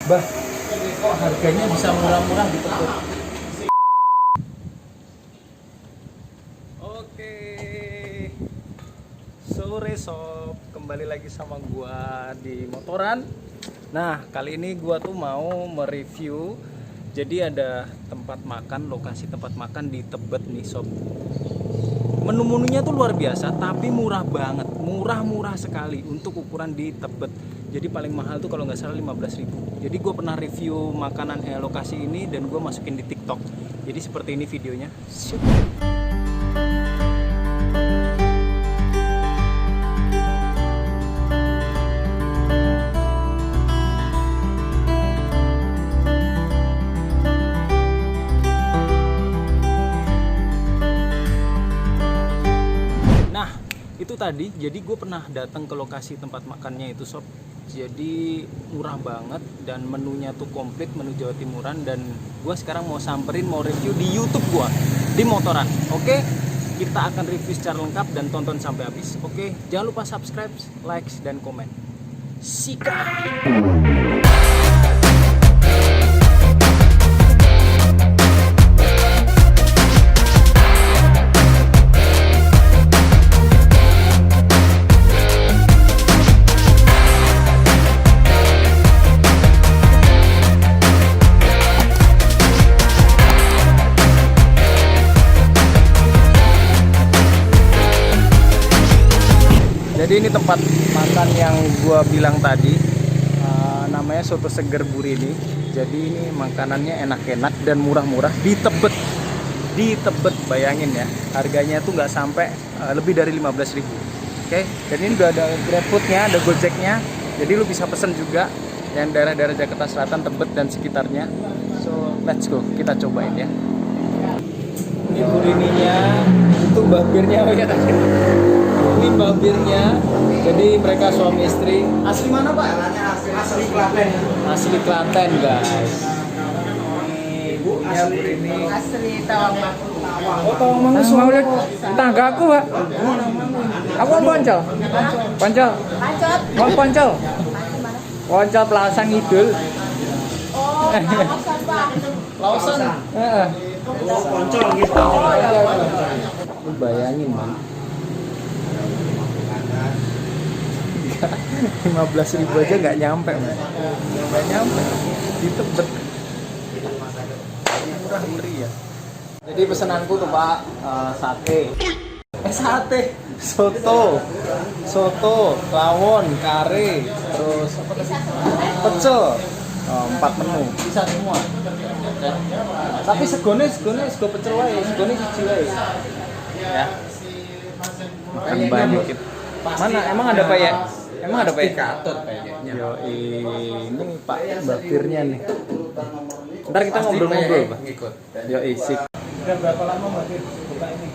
Bah, kok harganya bisa murah-murah di Tebet? Oke, sore sob, kembali lagi sama gua di motoran. Nah, kali ini gua tuh mau mereview. Jadi ada tempat makan, lokasi tempat makan di Tebet nih sob. Menu-menunya tuh luar biasa, tapi murah banget, murah-murah sekali untuk ukuran di Tebet. Jadi paling mahal tuh kalau nggak salah 15.000. Jadi gue pernah review makanan lokasi ini dan gue masukin di TikTok. Jadi seperti ini videonya. Nah, itu tadi, jadi gue pernah datang ke lokasi tempat makannya itu sob. Jadi murah banget dan menunya tuh komplit, menu Jawa Timuran. Dan gue sekarang mau samperin, mau review di YouTube gue di motoran. Oke, kita akan review secara lengkap dan tonton sampai habis. Oke, jangan lupa subscribe, like, dan komen. Sikat. Jadi ini tempat makan yang gua bilang tadi, namanya Soto Seger Burini. Jadi ini makanannya enak-enak dan murah-murah di Tebet. Di Tebet, bayangin ya, harganya tuh nggak sampai lebih dari 15.000. Oke, dan ini udah ada GrabFood-nya, ada Gojek-nya. Jadi lu bisa pesen juga yang daerah-daerah Jakarta Selatan, Tebet dan sekitarnya. So let's go, kita cobain ya. Ini burininya, itu babirnya oh ya tadi. Ini babirnya, jadi mereka suami istri. Asli mana pak? Asli Klaten. Asli Klaten guys. Ini ibunya burini. Asli Tawangmangu. Oh Tawangmangu suami tangga aku pak. Aku mau Poncol. Poncol. Pancot. Mau Poncol. Poncol Pelasan Ngidul. Oh, Lausan pak. Lausan. Poncol gitu. Lu bayangin man. 15.000 aja nggak nyampe man. Nggak nyampe di Tebet. Murah meriah. Jadi pesananku tuh pak, sate, soto, lawon, kare, terus pecel, 4 menu, bisa semua. Tapi segone sego pecel wae, segone siji wae. Ya. Makan banyak. Mana emang ada pak ya? Emang ada pak ya? Katut kayaknya. Yo ini pak babirnya nih. Ntar kita ngobrol-ngobrol pak. Ngikut. Yo sip. Udah berapa lama babir buka ini?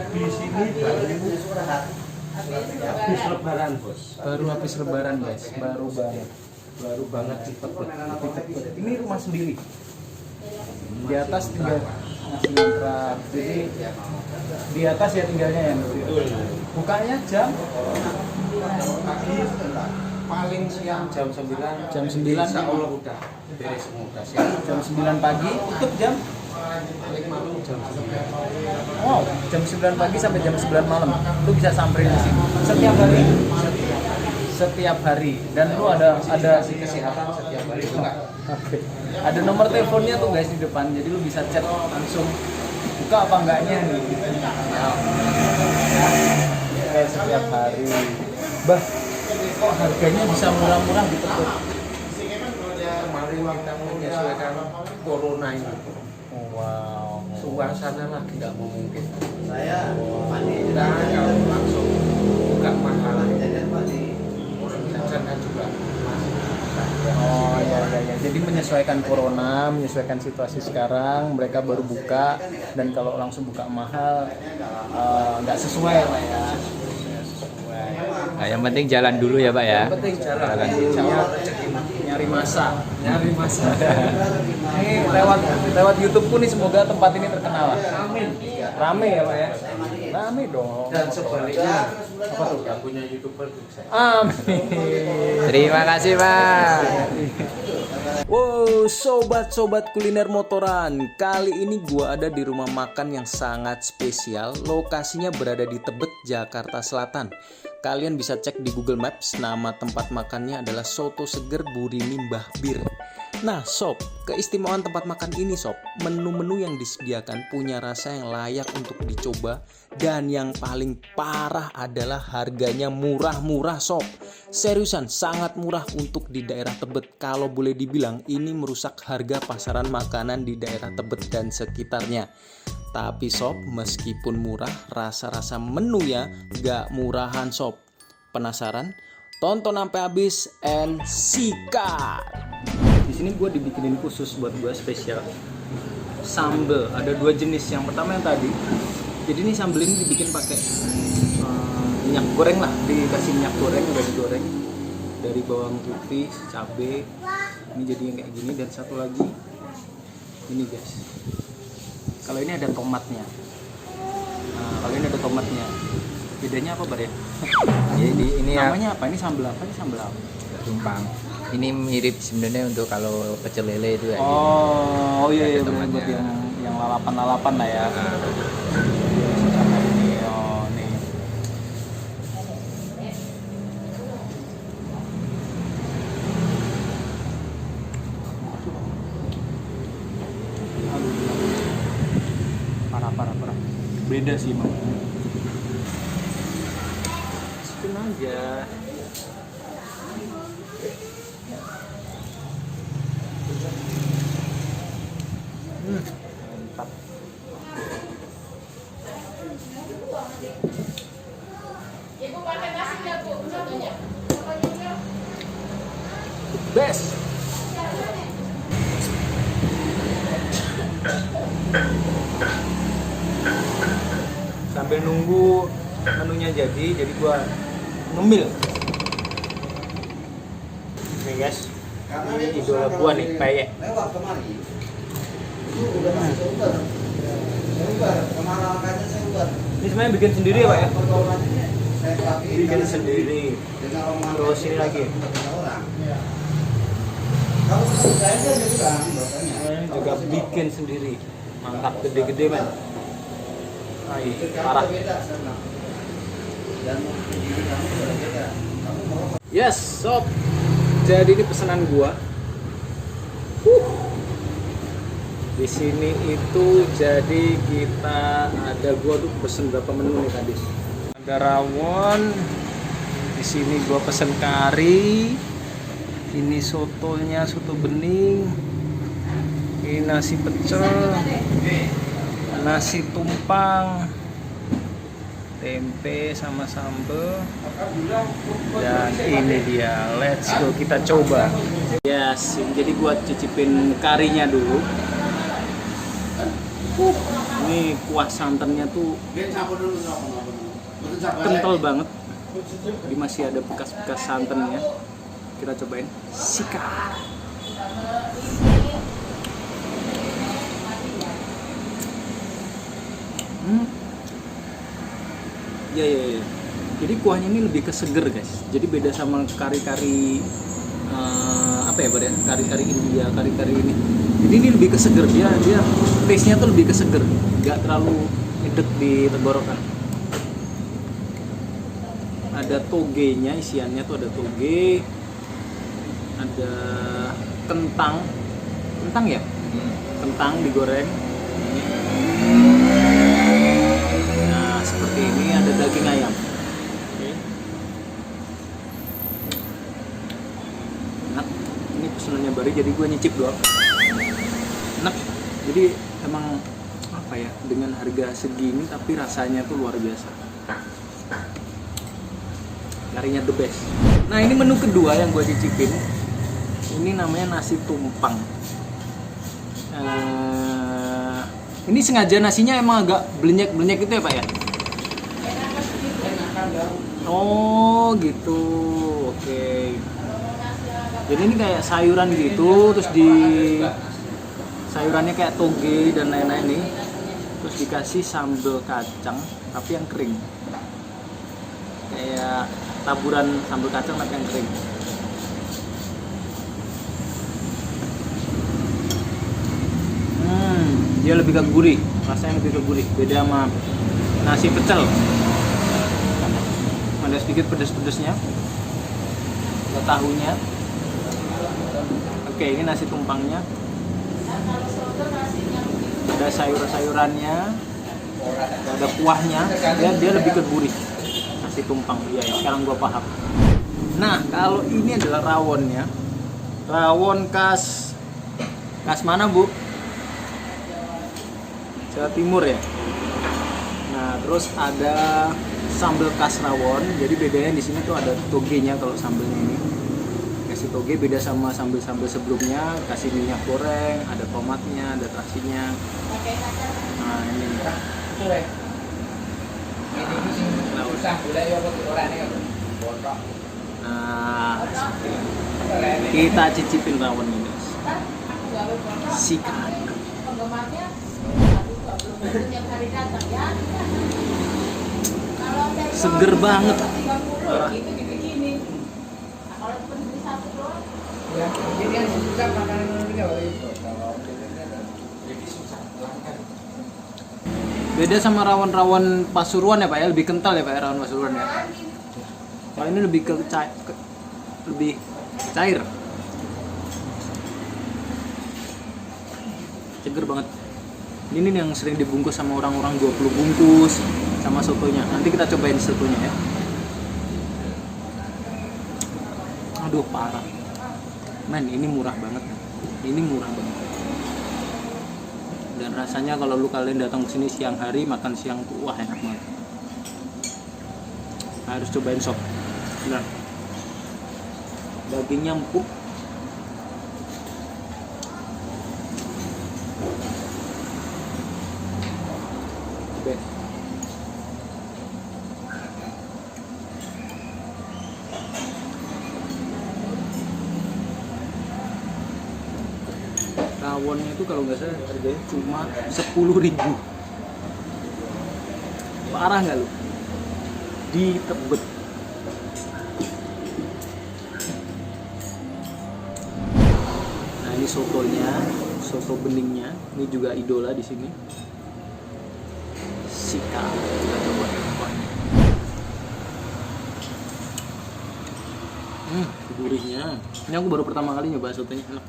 Di sini habis lebaran bos. Baru habis lebaran guys, baru banget di Tebet. Ini rumah sendiri. Di atas tinggal ngasih kontrak. Jadi di atas ya tinggalnya ya. Betul. Bukanya jam Paling siang jam 9. Jam 9. Insya Allah udah beres semua udah siap. Jam 9 pagi, tutup jam. Paling malam jam 9. Wow, jam 9 pagi sampai jam 9 malam. Lu bisa samperin di sini. Setiap hari? Setiap hari. Dan lu ada Kasih kesehatan setiap hari juga. Oke. Ada nomor teleponnya tuh guys di depan. Jadi lu bisa chat langsung buka apa enggaknya nih. Oke, setiap hari. Bah, kok harganya bisa murah-murah di Tebet? Kemarin kita menyesuaikan corona ini. Wow. Suasana lagi nggak memungkinkan. Kita kalau langsung buka mahal. Orang jajan kan juga masih. Oh ya. Jadi menyesuaikan corona, menyesuaikan situasi sekarang, mereka baru buka dan kalau langsung buka mahal nggak sesuai lah ya. Nah, yang penting jalan dulu ya Pak ya. Yang penting jalan dulu. Nyari masa. Ini lewat YouTube pun nih semoga tempat ini terkenal lah. Amin. Rame ya Pak ya. Rame dong. Dan sebaliknya Apa tuh? nggak punya YouTuber juga. Amin. Terima kasih Pak. Wow, sobat-sobat kuliner motoran. Kali ini gua ada di rumah makan yang sangat spesial. Lokasinya berada di Tebet, Jakarta Selatan. Kalian bisa cek di Google Maps, nama tempat makannya adalah Soto Seger Burini Mbah Bir. Nah sob, keistimewaan tempat makan ini sob, menu-menu yang disediakan punya rasa yang layak untuk dicoba. Dan yang paling parah adalah harganya murah-murah sob. Seriusan, sangat murah untuk di daerah Tebet. Kalau boleh dibilang ini merusak harga pasaran makanan di daerah Tebet dan sekitarnya. Tapi sob, meskipun murah, rasa-rasa menunya gak murahan sob. Penasaran? Tonton sampai habis and sikat. Di sini gue dibikinin khusus buat gue spesial. Sambal, ada 2 jenis. Yang pertama yang tadi. Jadi ini sambal ini dibikin pakai minyak goreng lah, dikasih minyak goreng, udah digoreng dari bawang putih, cabai. Ini jadi yang kayak gini. Dan satu lagi ini guys. Kalau ini ada tomatnya. Nah, kalau ini ada tomatnya. Bedanya apa, Bar ya? Jadi ini Namanya apa? Ini sambal apa? Ini sambal apa? tumpang. Ini mirip sebenarnya untuk kalau pecel lele itu ya. Oh iya, Ada buat tomatnya. yang lalapan-lalapan lah ya. Ini, oh nih. Parah. Beda sih emang. Masukin aja. Mantap. Ibu pakai nasi nggak, Bu? Satunya. Best. Sambil nunggu menunya jadi gua ngemil. Nih guys, ini idola gua nih, peyek. Lewat kemari. Itu udah masih seuber. Seuber, kemana angkanya seuber. Ini sebenarnya bikin sendiri ya Pak ya? Pergaulannya saya pakai Bikin sendiri. dengan orang Terus ini lagi. orang. Kalau ketemu saya dia bilang bahwasanya Ini juga bikin sendiri. Mantap, gede-gede men. Ay, parah. beda sama. Dan ini kamu berbeda. Kamu mau Yes, sob. Jadi ini pesanan gua. Di sini itu jadi kita ada gua tuh pesen berapa menu nih tadi. Ada rawon. Di sini gua pesen kari. Ini sotonya, soto bening. Ini nasi pecel. Nasi tumpang. Tempe sama sambal. Dan ini dia, let's go, kita coba. Yes, jadi gua cicipin karinya dulu. Ini kuah santannya tuh kental banget. Jadi masih ada bekas-bekas santannya. Kita cobain. Sikat. Ya. Jadi kuahnya ini lebih ke seger guys. Jadi beda sama kari-kari apa ya Bar ya? Kari-kari India, kari-kari ini. Jadi ini lebih ke seger, dia taste-nya tuh lebih ke seger, nggak terlalu edek di tenggorokan. Ada togenya, isiannya tuh ada toge, ada kentang ya, kentang digoreng. Nah seperti ini, ada daging ayam. Oke. Enak. Ini pesanannya Bari, jadi gue nyicip doang. Enak. Jadi emang apa ya, dengan harga segini tapi rasanya tuh luar biasa. Karinya the best. Nah ini menu kedua yang gue cicipin. Ini namanya nasi tumpang. Ini sengaja nasinya emang agak belenyek gitu ya Pak ya? Oh gitu, oke. Jadi ini kayak sayuran gitu, terus di sayurannya kayak toge dan lain-lain nih, terus dikasih sambal kacang tapi yang kering, kayak taburan sambal kacang tapi yang kering. Dia lebih ke gurih, rasanya lebih ke gurih. Beda sama nasi pecel. Ada sedikit pedes-pedesnya. Ada tahunya. Oke, ini nasi tumpangnya. Ada sayur-sayurannya. Ada kuahnya. Dia lebih ke gurih. Nasi tumpang. Iya, ya, sekarang gua paham. Nah, kalau ini adalah rawonnya. Rawon khas mana, Bu? Jawa Timur ya. Nah, terus ada sambal khas rawon. Jadi bedanya di sini tuh ada togenya kalau sambelnya ini. Kasih toge beda sama sambal-sambal sebelumnya. Kasih minyak goreng, ada tomatnya, ada terasinya. Nah, ini. Nah, kita cicipin rawon ini. Sikat. Penggemarnya setiap hari datang ya. Kalau Seger banget. 30 gitu gini. Nah, kalau cuma beli satu doang. Ya, jadi yang susah makanan ini kalau itu. Beda sama rawon-rawon Pasuruan ya Pak ya, lebih kental ya Pak ya rawon Pasuruan ya. Kalau ini lebih lebih cair. Seger banget. Ini nih yang sering dibungkus sama orang-orang 20 bungkus sama sotonya. Nanti kita cobain sotonya ya. Aduh parah. Men, ini murah banget. Ini murah banget. Dan rasanya kalau kalian datang ke sini siang hari makan siang tuh wah enak banget. Harus cobain sop. Benar. Dagingnya empuk. Oke. Rawonnya itu kalau nggak salah harganya cuma 10.000. Parah nggak lu? Di Tebet. Nah ini sotonya, soto beningnya, ini juga idola di sini. Sika, kita coba kuahnya. Gurihnya. Ini aku baru pertama kali nyoba sotonya, enak.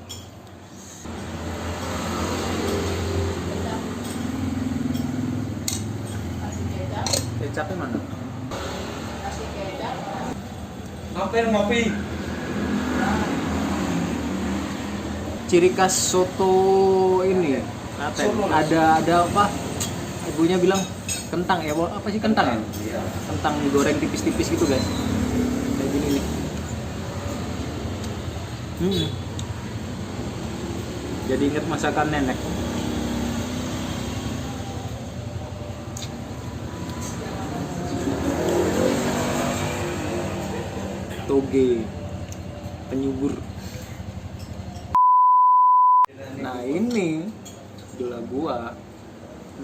Kecapnya mana? Kasih kecap. Mampir ngopi. Ciri khas soto ini Klaten. Ada apa? Ibunya bilang kentang ya, apa sih kentang? Iya. Kentang digoreng tipis-tipis gitu guys. Kayak gini nih. Jadi inget masakan nenek. Toge penyubur. Nah ini idola gua,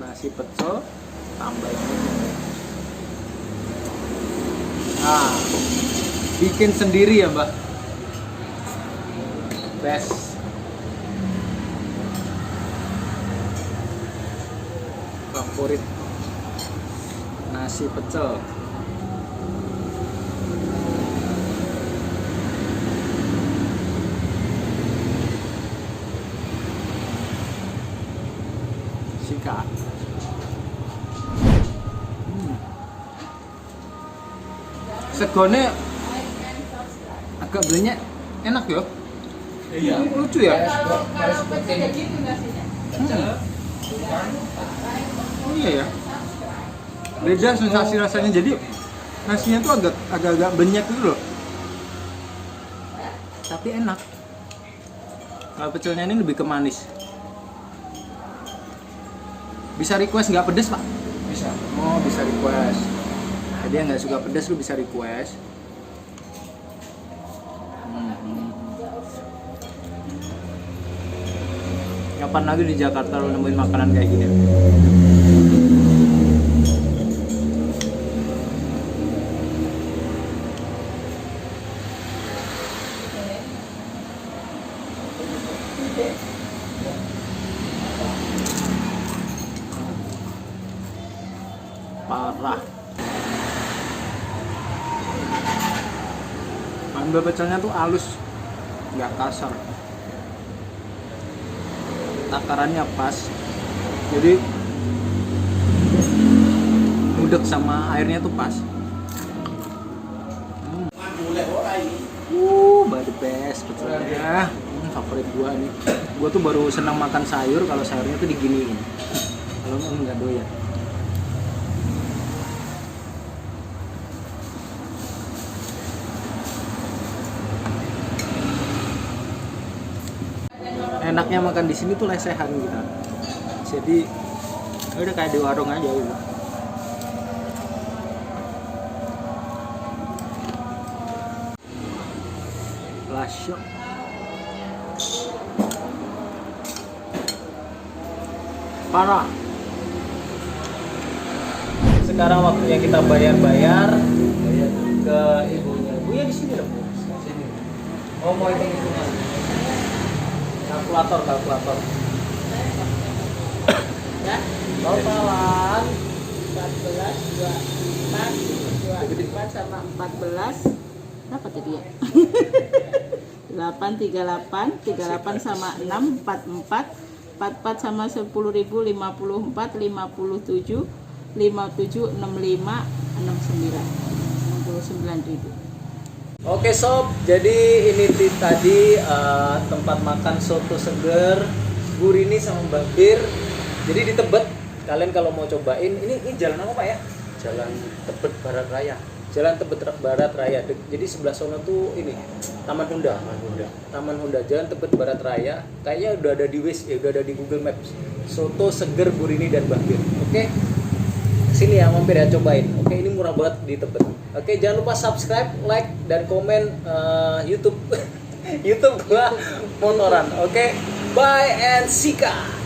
nasi pecel tambah ini. Nah, bikin sendiri ya Mbak. Best. Favorit nasi pecel. Sika. Segone agak banyak, enak ya. Iya. Lucu ya. Kalau pecel ya gitu nasinya. Iya ya. Beda sensasi rasanya. Jadi nasinya tuh agak banyak gitu loh. Tapi enak. Kalau pecelnya ini lebih ke manis. Bisa request nggak pedes Pak? Bisa. Oh bisa request. Jadi yang nggak suka pedas lu bisa request. Kapan lagi di Jakarta lu nemuin makanan kayak gini? parah. Sambal pecelnya tuh halus, nggak kasar. Takarannya pas, jadi gudeg sama airnya tuh pas. The best pecelnya. Favorit gua nih. Gua tuh baru senang makan sayur kalau sayurnya tuh diginiin. Kalau enggak doyan. Enaknya makan di sini tuh lesehan gitu. Jadi udah kayak di warung aja gitu. Lasyo. Parah. Sekarang waktunya kita bayar ke ibunya. Ibunya di sini loh, Bu. Sini. Oh, mau hitung-hitungan. Kalkulator. Ya. Totalan 14, 24 sama 14. Berapa tadi ya? 8, 38 sama 6, 44. 44 sama 10.000, 54, 57, 65, 69.000. Oke sob, jadi ini tadi tempat makan soto seger Gurini sama Mbak Bir. Jadi di Tebet, kalian kalau mau cobain, ini jalan apa Pak ya? Jalan Tebet Barat Raya. Jalan Tebet Barat Raya. Jadi sebelah sono tuh ini Taman Honda. Jalan Tebet Barat Raya. Kayaknya udah ada di Waze, udah ada di Google Maps. Soto seger Gurini dan Mbak Bir. Oke. Sini ya mampir ya, cobain. Oke, ini murah banget di Tebet. Oke, jangan lupa subscribe, like dan komen YouTube YouTube gua motoran. Oke. Bye and sika.